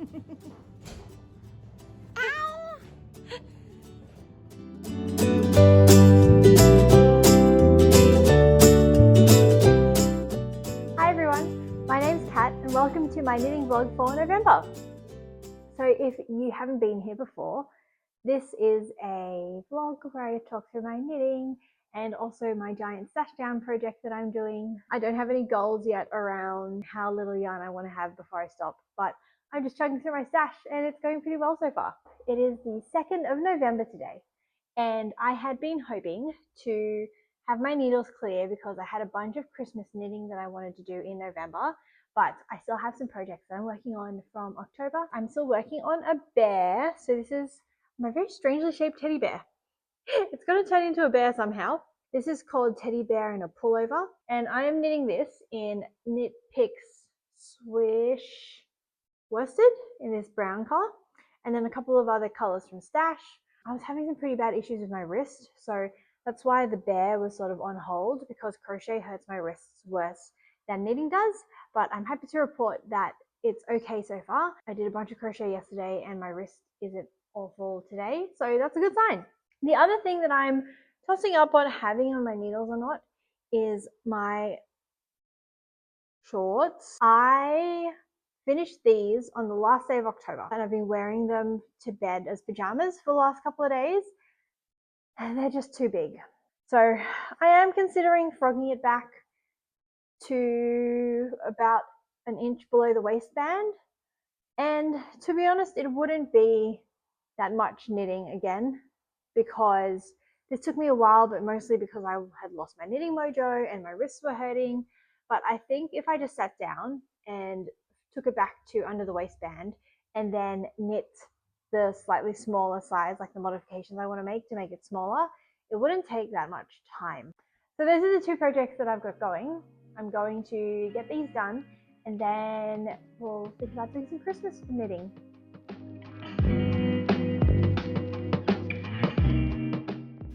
Ow! Hi everyone, my name's Kat and welcome to my knitting vlog for November. So if you haven't been here before, this is a vlog where I talk through my knitting and also my giant stash down project that I'm doing. I don't have any goals yet around how little yarn I want to have before I stop, but I'm just chugging through my stash and it's going pretty well so far. It is the 2nd of November today, and I had been hoping to have my needles clear because I had a bunch of Christmas knitting that I wanted to do in November, but I still have some projects that I'm working on from October. I'm still working on a bear, so this is my very strangely shaped teddy bear. It's going to turn into a bear somehow. This is called Teddy Bear in a Pullover, and I am knitting this in Knit Picks Swish Worsted in this brown color, and then a couple of other colors from Stash. I was having some pretty bad issues with my wrist, so that's why the bear was sort of on hold, because crochet hurts my wrists worse than knitting does, but I'm happy to report that it's okay so far. I did a bunch of crochet yesterday and my wrist isn't awful today, so that's a good sign. The other thing that I'm tossing up on having on my needles or not is my shorts. I finished these on the last day of October and I've been wearing them to bed as pajamas for the last couple of days, and they're just too big. So I am considering frogging it back to about an inch below the waistband, and to be honest, it wouldn't be that much knitting again, because this took me a while, but mostly because I had lost my knitting mojo and my wrists were hurting. But I think if I just sat down and took it back to under the waistband and then knit the slightly smaller size, like the modifications I want to make it smaller, it wouldn't take that much time. So those are the two projects that I've got going. I'm going to get these done and then we'll think about doing some Christmas knitting.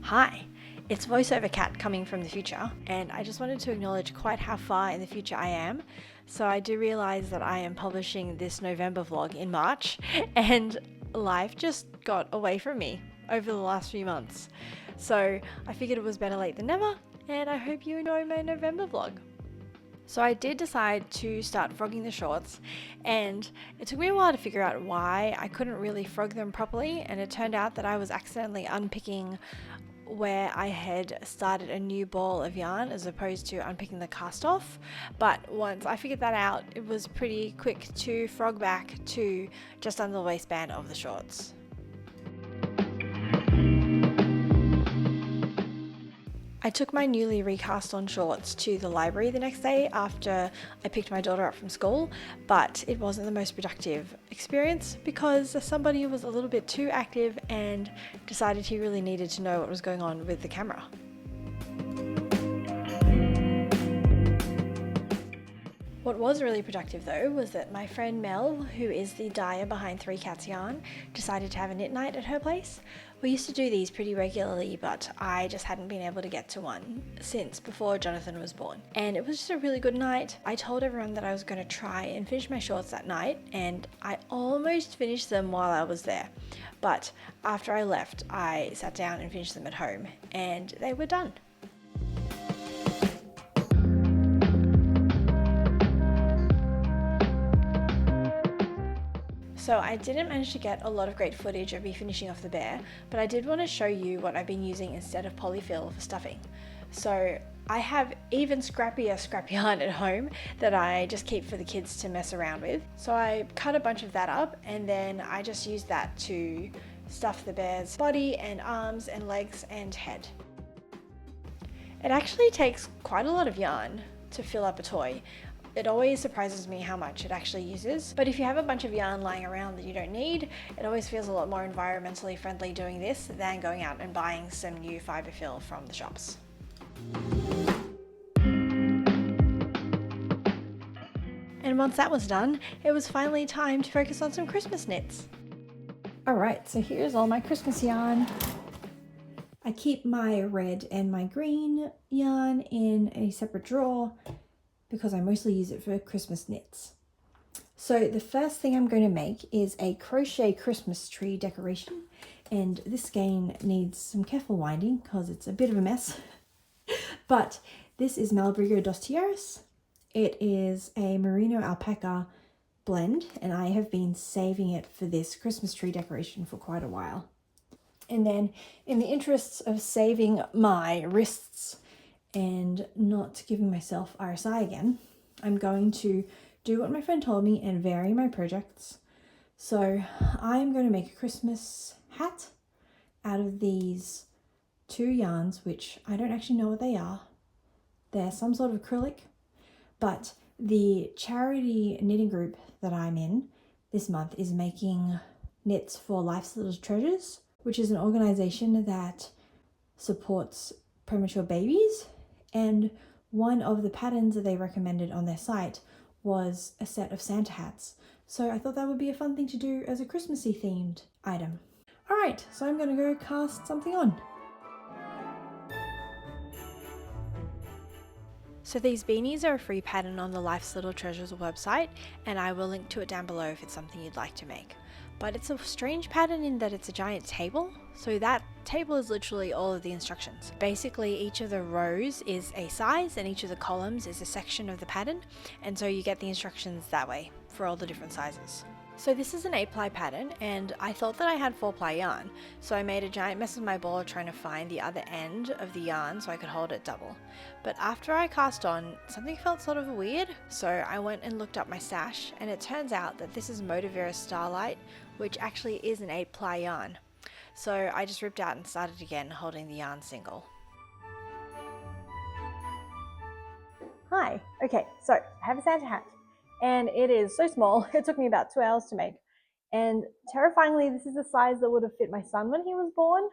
Hi, it's VoiceOver Kat coming from the future, and I just wanted to acknowledge quite how far in the future I am. So I do realize that I am publishing this November vlog in March, and life just got away from me over the last few months. So I figured it was better late than never, and I hope you enjoy my November vlog. So I did decide to start frogging the shorts, and it took me a while to figure out why I couldn't really frog them properly, and it turned out that I was accidentally unpicking where I had started a new ball of yarn as opposed to unpicking the cast off. But once I figured that out, it was pretty quick to frog back to just under the waistband of the shorts. I took my newly recast on shorts to the library the next day after I picked my daughter up from school, but it wasn't the most productive experience because somebody was a little bit too active and decided he really needed to know what was going on with the camera. What was really productive though was that my friend Mel, who is the dyer behind 3 Cats Yarn, decided to have a knit night at her place. We used to do these pretty regularly, but I just hadn't been able to get to one since before Jonathan was born. And it was just a really good night. I told everyone that I was going to try and finish my shorts that night, and I almost finished them while I was there. But after I left, I sat down and finished them at home, and they were done. So I didn't manage to get a lot of great footage of me finishing off the bear, but I did want to show you what I've been using instead of polyfill for stuffing. So I have even scrappier scrap yarn at home that I just keep for the kids to mess around with. So I cut a bunch of that up, and then I just used that to stuff the bear's body and arms and legs and head. It actually takes quite a lot of yarn to fill up a toy. It always surprises me how much it actually uses, but if you have a bunch of yarn lying around that you don't need, it always feels a lot more environmentally friendly doing this than going out and buying some new fibre fill from the shops. And once that was done, it was finally time to focus on some Christmas knits. Alright, so here's all my Christmas yarn. I keep my red and my green yarn in a separate drawer because I mostly use it for Christmas knits. So the first thing I'm going to make is a crochet Christmas tree decoration, and this skein needs some careful winding because it's a bit of a mess. But this is Malabrigo dos Tiaras. It is a merino alpaca blend, and I have been saving it for this Christmas tree decoration for quite a while. And then, in the interests of saving my wrists and not giving myself RSI again, I'm going to do what my friend told me and vary my projects. So I'm going to make a Christmas hat out of these 2 yarns, which I don't actually know what they are. They're some sort of acrylic, but the charity knitting group that I'm in this month is making knits for Life's Little Treasures, which is an organization that supports premature babies, and one of the patterns that they recommended on their site was a set of Santa hats. So I thought that would be a fun thing to do as a Christmassy themed item. All right, so I'm going to go cast something on. So these beanies are a free pattern on the Life's Little Treasures website, and I will link to it down below if it's something you'd like to make. But it's a strange pattern in that it's a giant table, so that table is literally all of the instructions. Basically, each of the rows is a size and each of the columns is a section of the pattern, and so you get the instructions that way for all the different sizes. So this is an 8-ply pattern, and I thought that I had 4-ply yarn, so I made a giant mess of my ball trying to find the other end of the yarn so I could hold it double. But after I cast on, something felt sort of weird, so I went and looked up my stash, and it turns out that this is Motivera Starlight, which actually is an 8-ply yarn. So I just ripped out and started again holding the yarn single. Hi, okay, so I have a Santa hat and it is so small, it took me about 2 hours to make. And terrifyingly, this is the size that would have fit my son when he was born.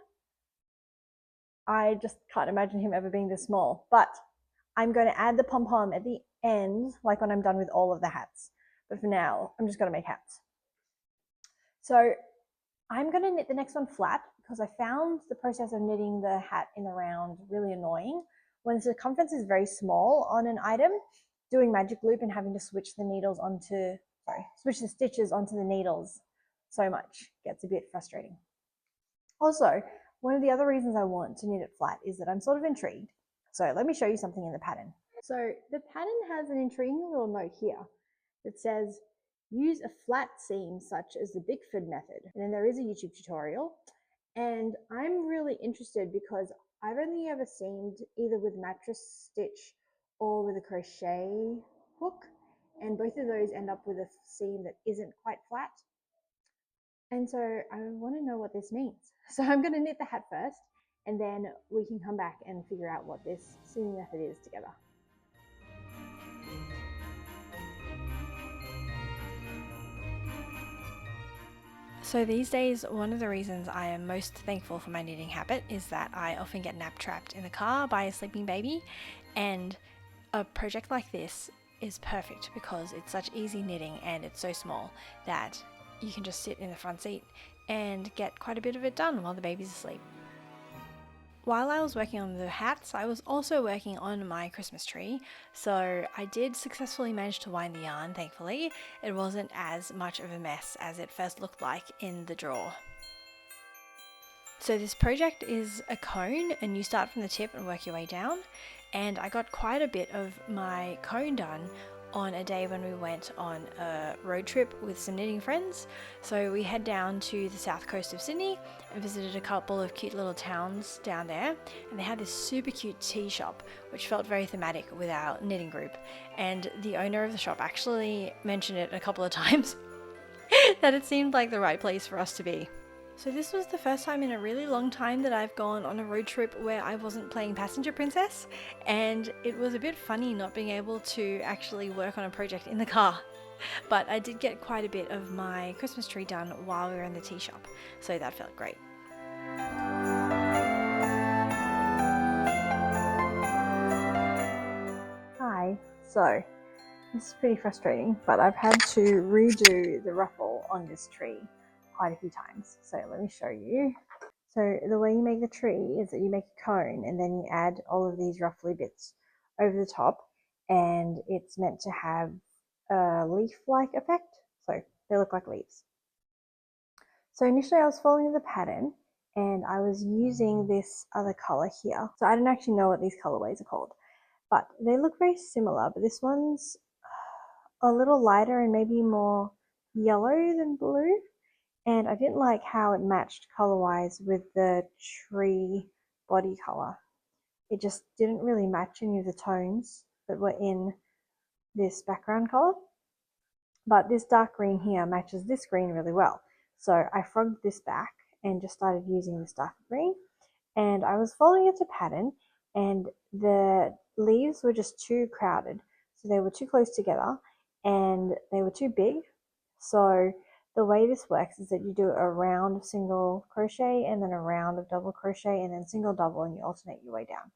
I just can't imagine him ever being this small, but I'm going to add the pom-pom at the end, like when I'm done with all of the hats. But for now, I'm just going to make hats. So I'm going to knit the next one flat because I found the process of knitting the hat in the round really annoying. When the circumference is very small on an item, doing magic loop and having to switch the stitches onto the needles so much gets a bit frustrating. Also, one of the other reasons I want to knit it flat is that I'm sort of intrigued. So let me show you something in the pattern. So the pattern has an intriguing little note here that says, use a flat seam such as the Bickford method. And then there is a YouTube tutorial. And I'm really interested because I've only ever seamed either with mattress stitch or with a crochet hook. And both of those end up with a seam that isn't quite flat. And so I want to know what this means. So I'm going to knit the hat first, and then we can come back and figure out what this seaming method is together. So these days, one of the reasons I am most thankful for my knitting habit is that I often get nap trapped in the car by a sleeping baby, and a project like this is perfect because it's such easy knitting and it's so small that you can just sit in the front seat and get quite a bit of it done while the baby's asleep. While I was working on the hats, I was also working on my Christmas tree, so I did successfully manage to wind the yarn, thankfully. It wasn't as much of a mess as it first looked like in the drawer. So this project is a cone, and you start from the tip and work your way down, and I got quite a bit of my cone done on a day when we went on a road trip with some knitting friends. So we head down to the south coast of Sydney and visited a couple of cute little towns down there, and they had this super cute tea shop which felt very thematic with our knitting group, and the owner of the shop actually mentioned it a couple of times that it seemed like the right place for us to be. So this was the first time in a really long time that I've gone on a road trip where I wasn't playing passenger princess, and it was a bit funny not being able to actually work on a project in the car. But I did get quite a bit of my Christmas tree done while we were in the tea shop, so that felt great. Hi, so this is pretty frustrating, but I've had to redo the ruffle on this tree quite a few times. So let me show you. So the way you make the tree is that you make a cone and then you add all of these ruffly bits over the top, and it's meant to have a leaf-like effect. So they look like leaves. So initially I was following the pattern and I was using this other color here. So I don't actually know what these colorways are called, but they look very similar, but this one's a little lighter and maybe more yellow than blue. And I didn't like how it matched color-wise with the tree body color. It just didn't really match any of the tones that were in this background color. But this dark green here matches this green really well. So I frogged this back and just started using this dark green. And I was following it to pattern, and the leaves were just too crowded. So they were too close together and they were too big. So the way this works is that you do a round of single crochet and then a round of double crochet and then single double, and you alternate your way down.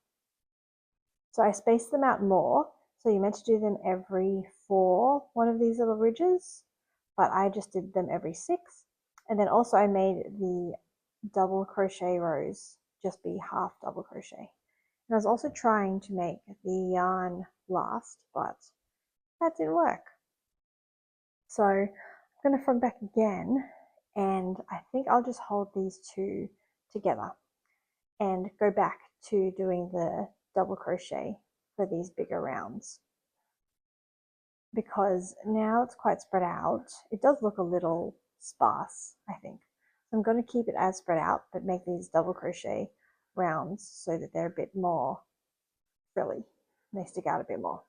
So I spaced them out more. So you're meant to do them every 4, one of these little ridges, but I just did them every 6. And then also I made the double crochet rows just be half double crochet. And I was also trying to make the yarn last, but that didn't work. So I'm going to front back again, and I think I'll just hold these two together and go back to doing the double crochet for these bigger rounds, because now it's quite spread out. It does look a little sparse, I think. So I'm going to keep it as spread out, but make these double crochet rounds so that they're a bit more frilly. They stick out a bit more.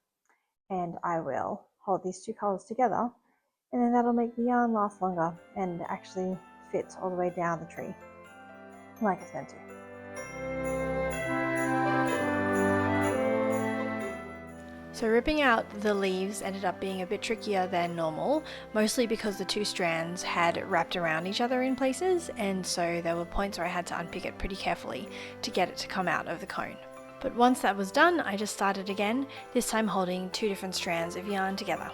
And I will hold these two colors together, and then that'll make the yarn last longer and actually fit all the way down the tree like it's meant to. So ripping out the leaves ended up being a bit trickier than normal, mostly because the two strands had wrapped around each other in places, and so there were points where I had to unpick it pretty carefully to get it to come out of the cone. But once that was done, I just started again, this time holding 2 different strands of yarn together.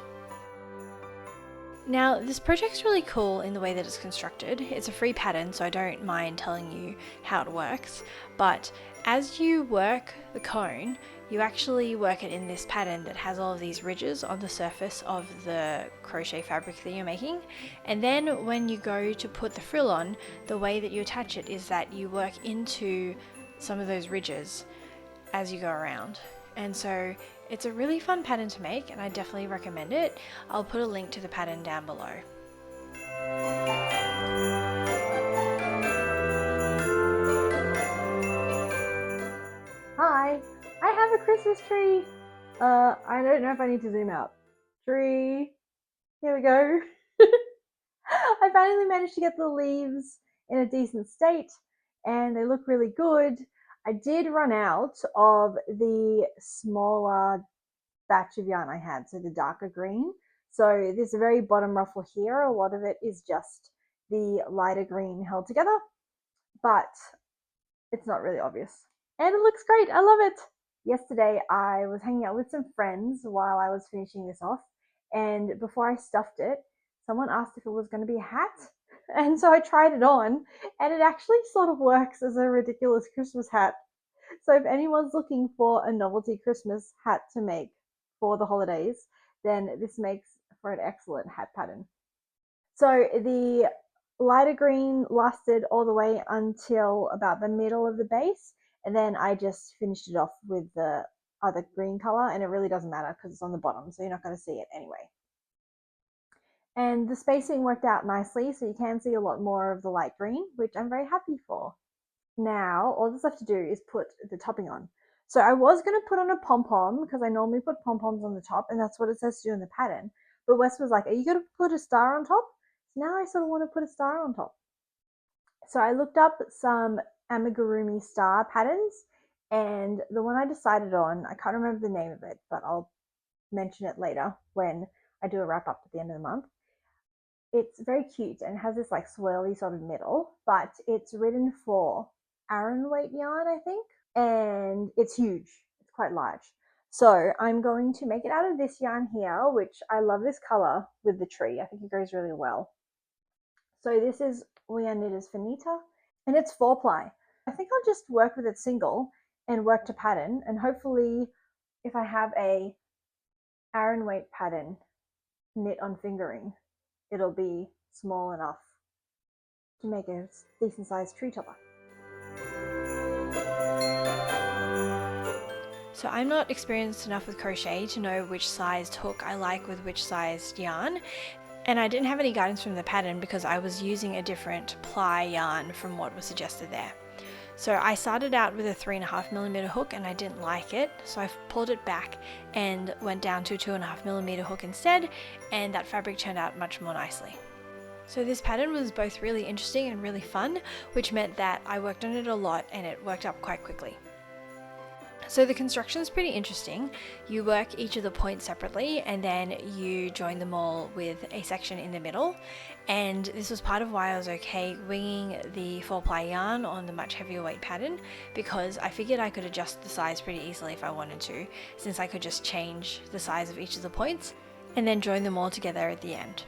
Now, this project's really cool in the way that it's constructed. It's a free pattern, so I don't mind telling you how it works, but as you work the cone, you actually work it in this pattern that has all of these ridges on the surface of the crochet fabric that you're making. And then when you go to put the frill on, the way that you attach it is that you work into some of those ridges as you go around. And so it's a really fun pattern to make, and I definitely recommend it. I'll put a link to the pattern down below. Hi, I have a Christmas tree. I don't know if I need to zoom out. Tree. Here we go. I finally managed to get the leaves in a decent state, and they look really good. I did run out of the smaller batch of yarn I had, so the darker green. So this very bottom ruffle here, a lot of it is just the lighter green held together, but it's not really obvious. And it looks great. I love it. Yesterday I was hanging out with some friends while I was finishing this off, and before I stuffed it, someone asked if it was going to be a hat. And so I tried it on, and it actually sort of works as a ridiculous Christmas hat. So if anyone's looking for a novelty Christmas hat to make for the holidays, then this makes for an excellent hat pattern. So the lighter green lasted all the way until about the middle of the base, and then I just finished it off with the other green color, and it really doesn't matter because it's on the bottom, so you're not going to see it anyway. And the spacing worked out nicely, so you can see a lot more of the light green, which I'm very happy for. Now, all that's left to do is put the topping on. So I was going to put on a pom-pom because I normally put pom-poms on the top, and that's what it says to do in the pattern. But Wes was like, are you going to put a star on top? So now I sort of want to put a star on top. So I looked up some amigurumi star patterns, and the one I decided on, I can't remember the name of it, but I'll mention it later when I do a wrap up at the end of the month. It's very cute and has this like swirly sort of middle, but it's written for Aran weight yarn, I think, and it's huge. It's quite large. So I'm going to make it out of this yarn here, which I love this color with the tree. I think it goes really well. So this is We Are Knitters Finita, and it's 4-ply. I think I'll just work with it single and work to pattern, and hopefully if I have a Aran weight pattern knit on fingering, it'll be small enough to make a decent sized tree topper. So I'm not experienced enough with crochet to know which sized hook I like with which sized yarn, and I didn't have any guidance from the pattern because I was using a different ply yarn from what was suggested there. So I started out with a 3.5mm hook and I didn't like it, so I pulled it back and went down to a 2.5mm hook instead, and that fabric turned out much more nicely. So this pattern was both really interesting and really fun, which meant that I worked on it a lot and it worked up quite quickly. So the construction is pretty interesting. You work each of the points separately and then you join them all with a section in the middle. And this was part of why I was okay winging the 4-ply yarn on the much heavier weight pattern, because I figured I could adjust the size pretty easily if I wanted to, since I could just change the size of each of the points and then join them all together at the end.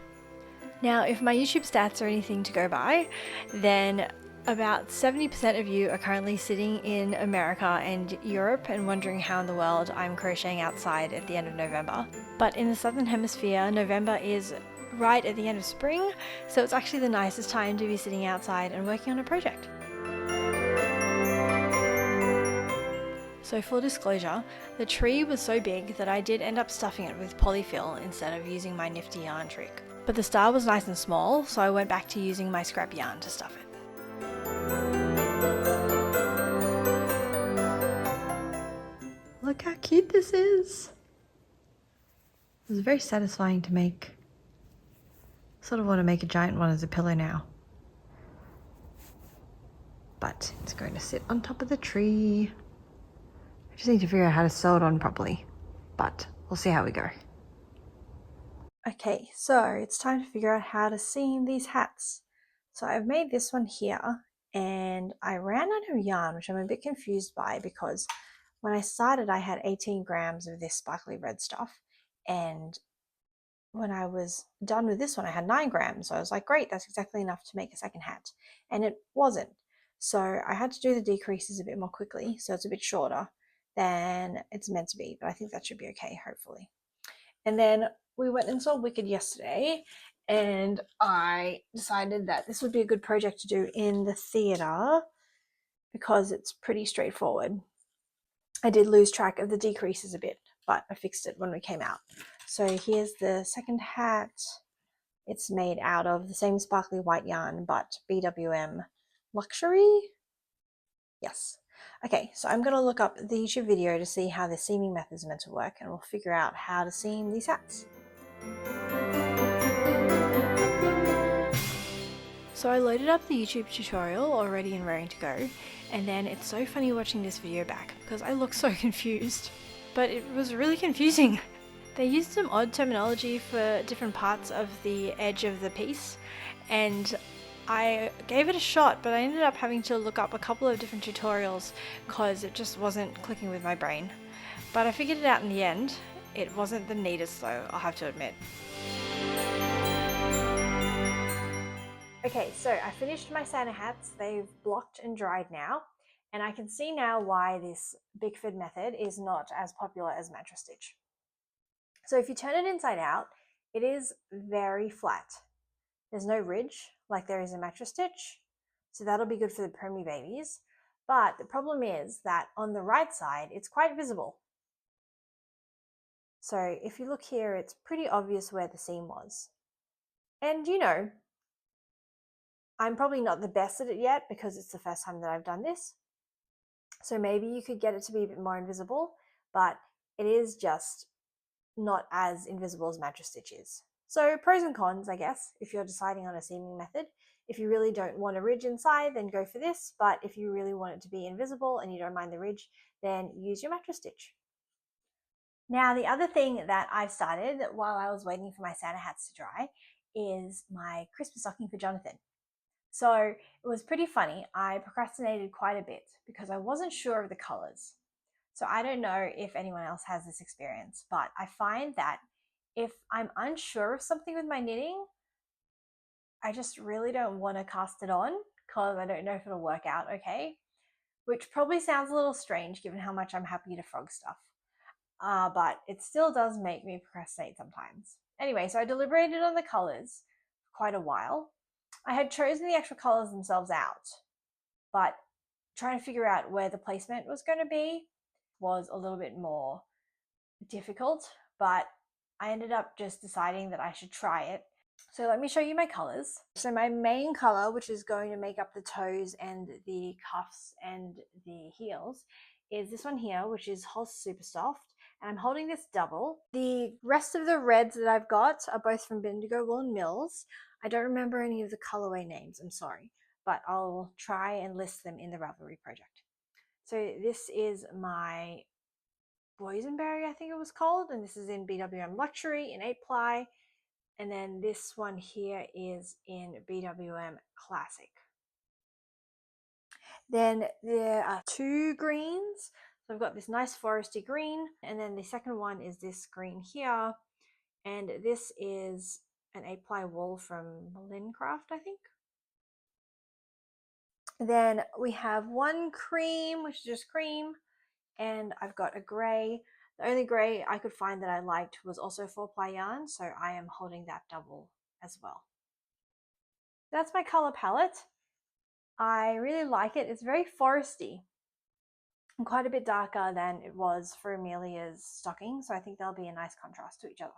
Now, if my YouTube stats are anything to go by, then about 70% of you are currently sitting in America and Europe and wondering how in the world I'm crocheting outside at the end of November. But in the Southern Hemisphere, November is right at the end of spring, so it's actually the nicest time to be sitting outside and working on a project. So full disclosure, the tree was so big that I did end up stuffing it with polyfill instead of using my nifty yarn trick. But the star was nice and small, so I went back to using my scrap yarn to stuff it. Look how cute this is! It was very satisfying to make. Sort of want to make a giant one as a pillow now. But it's going to sit on top of the tree. I just need to figure out how to sew it on properly, but we'll see how we go. Okay, so it's time to figure out how to seam these hats. So I've made this one here and I ran out of yarn, which I'm a bit confused by because when I started I had 18 grams of this sparkly red stuff, and when I was done with this one I had 9 grams. So I was like, great, that's exactly enough to make a second hat, and it wasn't. So I had to do the decreases a bit more quickly, so it's a bit shorter than it's meant to be, but I think that should be okay, hopefully. And then we went and saw Wicked yesterday, and I decided that this would be a good project to do in the theatre because it's pretty straightforward. I did lose track of the decreases a bit, but I fixed it when we came out. So here's the second hat. It's made out of the same sparkly white yarn, but BWM Luxury? Yes. Okay, so I'm going to look up the YouTube video to see how the seaming method is meant to work, and we'll figure out how to seam these hats. So I loaded up the YouTube tutorial already and ready to go, and then it's so funny watching this video back because I look so confused, but it was really confusing. They used some odd terminology for different parts of the edge of the piece, and I gave it a shot, but I ended up having to look up a couple of different tutorials because it just wasn't clicking with my brain. But I figured it out in the end. It wasn't the neatest though, I'll have to admit. Okay, so I finished my Santa hats. They've blocked and dried now, and I can see now why this Bickford method is not as popular as mattress stitch. So if you turn it inside out, it is very flat. There's no ridge like there is in mattress stitch, so that'll be good for the preemie babies. But the problem is that on the right side, it's quite visible. So if you look here, it's pretty obvious where the seam was. And you know, I'm probably not the best at it yet because it's the first time that I've done this. So maybe you could get it to be a bit more invisible, but it is just not as invisible as mattress stitch is. So pros and cons, I guess, if you're deciding on a seaming method. If you really don't want a ridge inside, then go for this. But if you really want it to be invisible and you don't mind the ridge, then use your mattress stitch. Now, the other thing that I've started while I was waiting for my Santa hats to dry is my Christmas stocking for Jonathan. So it was pretty funny. I procrastinated quite a bit because I wasn't sure of the colors. So I don't know if anyone else has this experience, but I find that if I'm unsure of something with my knitting, I just really don't want to cast it on because I don't know if it'll work out okay, which probably sounds a little strange given how much I'm happy to frog stuff. But it still does make me procrastinate sometimes. Anyway, so I deliberated on the colors quite a while. I had chosen the actual colors themselves out, but trying to figure out where the placement was going to be was a little bit more difficult, but I ended up just deciding that I should try it. So let me show you my colors. So my main color, which is going to make up the toes and the cuffs and the heels, is this one here, which is Hoss Super Soft. And I'm holding this double. The rest of the reds that I've got are both from Bendigo Wool and Mills. I don't remember any of the colorway names, I'm sorry, but I'll try and list them in the Ravelry project. So this is my Boysenberry, I think it was called, and this is in BWM Luxury in 8-ply. And then this one here is in BWM Classic. Then there are two greens. So I've got this nice foresty green, and then the second one is this green here. And this is an 8-ply wool from Lincraft, I think. Then we have one cream, which is just cream, and I've got a grey. The only grey I could find that I liked was also 4-ply yarn, so I am holding that double as well. That's my color palette. I really like it. It's very foresty and quite a bit darker than it was for Amelia's stocking, so I think they'll be a nice contrast to each other.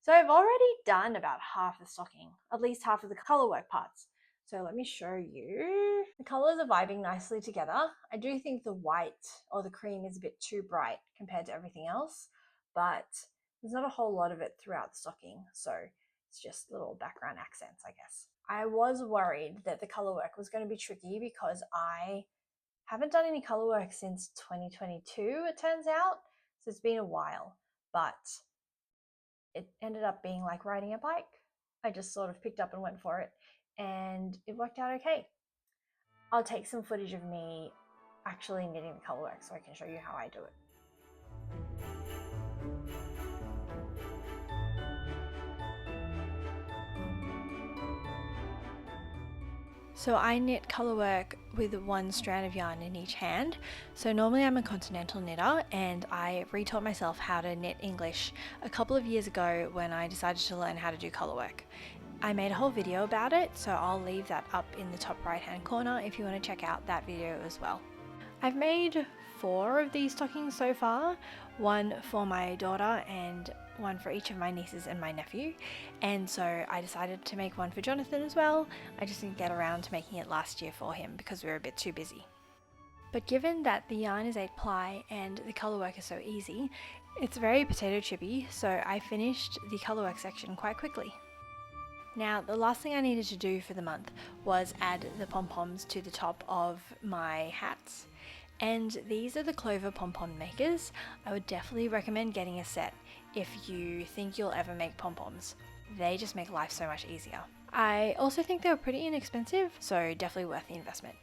So I've already done about half the stocking, at least half of the colorwork parts. So let me show you. The colors are vibing nicely together. I do think the white or the cream is a bit too bright compared to everything else, but there's not a whole lot of it throughout the stocking, so it's just little background accents, I guess. I was worried that the colorwork was going to be tricky because I haven't done any colorwork since 2022, it turns out, so it's been a while, but it ended up being like riding a bike. I just sort of picked up and went for it, and it worked out okay. I'll take some footage of me actually knitting the colorwork so I can show you how I do it. So I knit colorwork with one strand of yarn in each hand. So normally I'm a continental knitter, and I retaught myself how to knit English a couple of years ago when I decided to learn how to do colorwork. I made a whole video about it, so I'll leave that up in the top right hand corner if you want to check out that video as well. I've made 4 of these stockings so far, one for my daughter and one for each of my nieces and my nephew, and so I decided to make one for Jonathan as well. I just didn't get around to making it last year for him because we were a bit too busy. But given that the yarn is 8-ply and the colorwork is so easy, it's very potato chippy, so I finished the colorwork section quite quickly. Now, the last thing I needed to do for the month was add the pom-poms to the top of my hats. And these are the Clover pom-pom makers. I would definitely recommend getting a set if you think you'll ever make pom-poms. They just make life so much easier. I also think they were pretty inexpensive, so definitely worth the investment.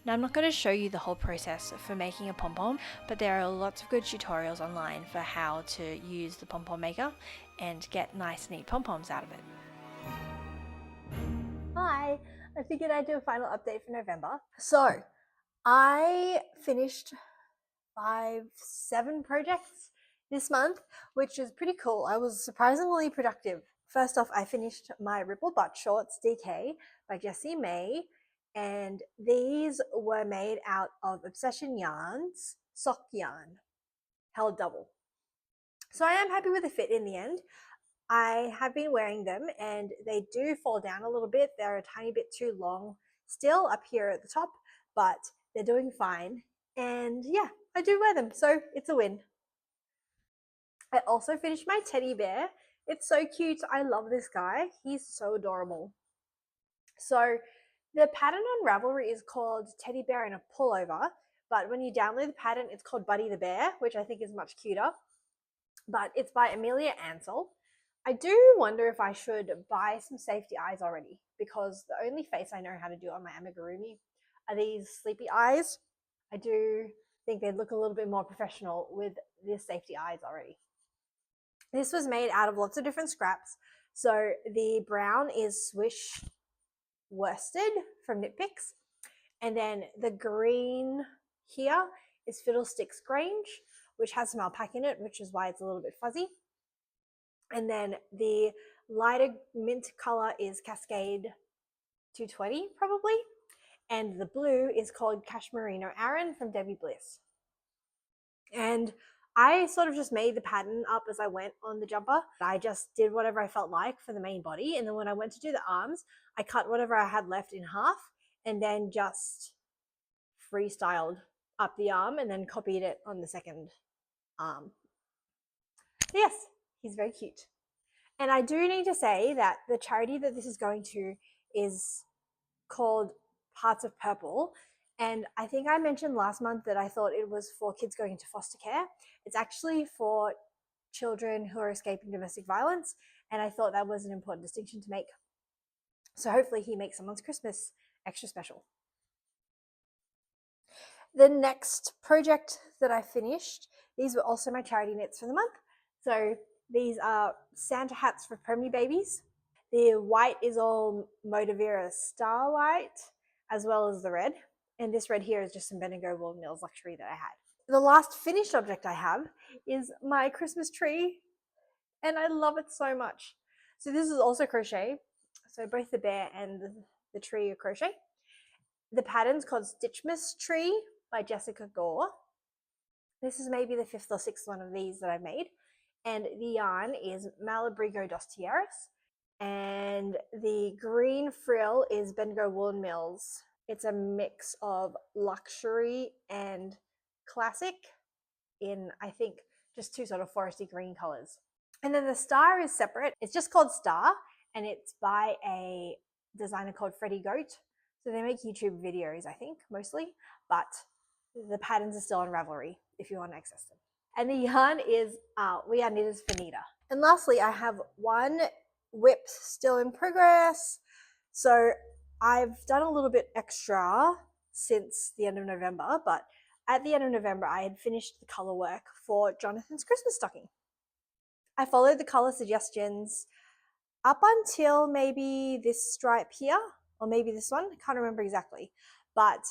Now, I'm not going to show you the whole process for making a pom-pom, but there are lots of good tutorials online for how to use the pom-pom maker and get nice, neat pom-poms out of it. Hi, I figured I'd do a final update for November. So I finished 7 projects this month, which is pretty cool. I was surprisingly productive. First off, I finished my Ripple Butt Shorts DK by Jessie May, and these were made out of Obsession Yarns sock yarn, held double. So I am happy with the fit in the end. I have been wearing them and they do fall down a little bit. They're a tiny bit too long still up here at the top, but they're doing fine. And yeah, I do wear them, so it's a win. I also finished my teddy bear. It's so cute. I love this guy. He's so adorable. So the pattern on Ravelry is called Teddy Bear in a Pullover, but when you download the pattern, it's called Buddy the Bear, which I think is much cuter. But it's by Amelia Ansell. I do wonder if I should buy some safety eyes already, because the only face I know how to do on my amigurumi are these sleepy eyes. I do think they'd look a little bit more professional with this safety eyes already. This was made out of lots of different scraps. So the brown is Swish worsted from Knit Picks, and then the green here is Fiddlesticks Grange, which has some alpaca in it, which is why it's a little bit fuzzy. And then the lighter mint color is Cascade 220 probably, and the blue is called Cashmerino Aaron from Debbie Bliss. And I sort of just made the pattern up as I went on the jumper. I just did whatever I felt like for the main body, and then when I went to do the arms, I cut whatever I had left in half and then just freestyled up the arm and then copied it on the second arm. Yes, he's very cute. And I do need to say that the charity that this is going to is called Hearts of Purple. And I think I mentioned last month that I thought it was for kids going into foster care. It's actually for children who are escaping domestic violence. And I thought that was an important distinction to make. So hopefully he makes someone's Christmas extra special. The next project that I finished, these were also my charity knits for the month. So these are Santa hats for preemie babies. The white is all Motivera Starlight, as well as the red. And this red here is just some Bendigo Wool Mills luxury that I had. The last finished object I have is my Christmas tree, and I love it so much. So this is also crochet. So both the bear and the tree are crochet. The pattern's called Stitchmas Tree by Jessica Gore. This is maybe the 5th or 6th one of these that I've made. And the yarn is Malabrigo dos Tierras. And the green frill is Bendigo Wool Mills. It's a mix of luxury and classic in, I think, just two sort of foresty green colors. And then the star is separate. It's just called Star, and it's by a designer called Freddie Goat. So they make YouTube videos, I think, mostly, but the patterns are still on Ravelry if you want to access them. And the yarn is We Are Knitters for Nita. And lastly, I have one whip still in progress. So I've done a little bit extra since the end of November, but at the end of November, I had finished the color work for Jonathan's Christmas stocking. I followed the color suggestions up until maybe this stripe here, or maybe this one, I can't remember exactly. But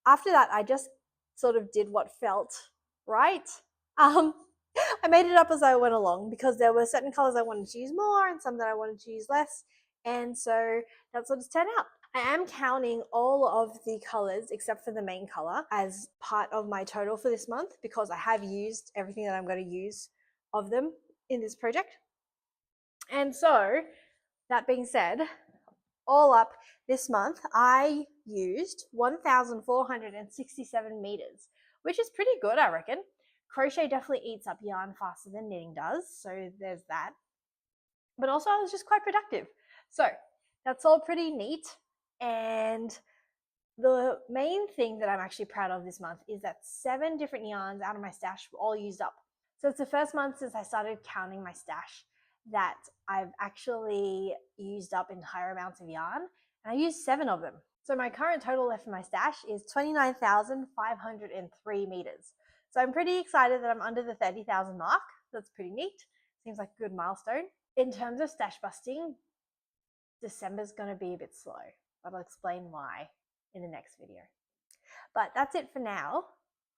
after that, I just sort of did what felt right. I made it up as I went along because there were certain colors I wanted to use more and some that I wanted to use less. And so that's what it's turned out. I am counting all of the colors except for the main color as part of my total for this month because I have used everything that I'm going to use of them in this project. And so that being said, all up this month, I used 1,467 meters, which is pretty good, I reckon. Crochet definitely eats up yarn faster than knitting does, so there's that. But also I was just quite productive. So that's all pretty neat. And the main thing that I'm actually proud of this month is that 7 different yarns out of my stash were all used up. So it's the first month since I started counting my stash that I've actually used up entire amounts of yarn, and I used 7 of them. So my current total left in my stash is 29,503 meters. So I'm pretty excited that I'm under the 30,000 mark. That's pretty neat. Seems like a good milestone. In terms of stash busting, December's going to be a bit slow, but I'll explain why in the next video. But that's it for now.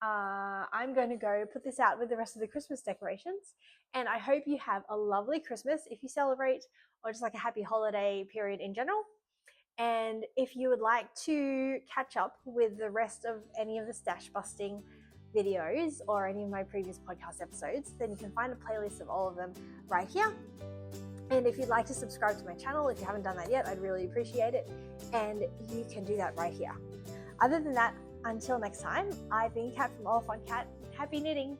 I'm going to go put this out with the rest of the Christmas decorations, and I hope you have a lovely Christmas if you celebrate, or just like a happy holiday period in general. And if you would like to catch up with the rest of any of the stash busting videos or any of my previous podcast episodes, then you can find a playlist of all of them right here. And if you'd like to subscribe to my channel, if you haven't done that yet, I'd really appreciate it. And you can do that right here. Other than that, until next time, I've been Kat from Oliphant Cat. Happy knitting!